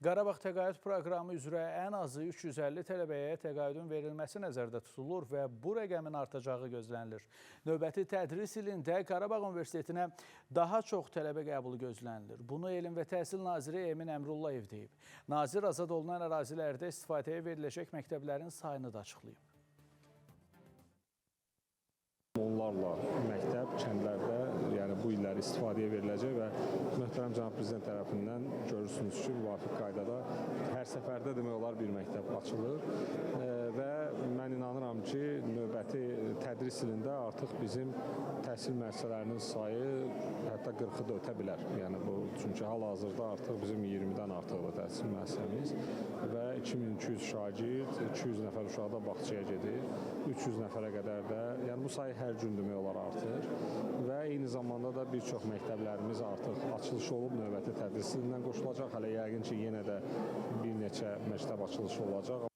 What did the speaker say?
Qarabağ təqaüd proqramı üzrə ən azı 350 tələbəyə təqaüdün verilməsi nəzərdə tutulur və bu rəqəmin artacağı gözlənilir. Növbəti tədris ilində Qarabağ Universitetinə daha çox tələbə qəbulu gözlənilir. Bunu Elm və Təhsil Naziri Emin Əmrullayev deyib. Nazir azad olunan ərazilərdə istifadəyə veriləcək məktəblərin sayını da açıqlayıb. Onlarla məktəb kəndlərdə, yəni bu illər istifadəyə veriləcək və möhtərəm cənab prezident tərəfindən görürsünüz ki, müvafiq qaydada hər səfərdə demək olar bir məktəb açılır və mən inanıram ki, növbəti tədris ilində artıq bizim təhsil müəssisələrinin sayı hətta 40-ı da ötə bilər. Yəni bu çünki hal-hazırda artıq bizim 20-dən artıqdır təhsil müəssisəmiz və 2200 şagird, 200 nəfər uşaq da bağçaya gedir, 300 nəfərə qədər də, yəni bu sayı hər gün demək olar artır və eyni zamanda da bir çox məktəblərimiz artıq açılış olub, növbəti tədris ilindən qoşulacaq. Hələ yəqin ki, yenə də bir neçə məktəb açılışı olacaq.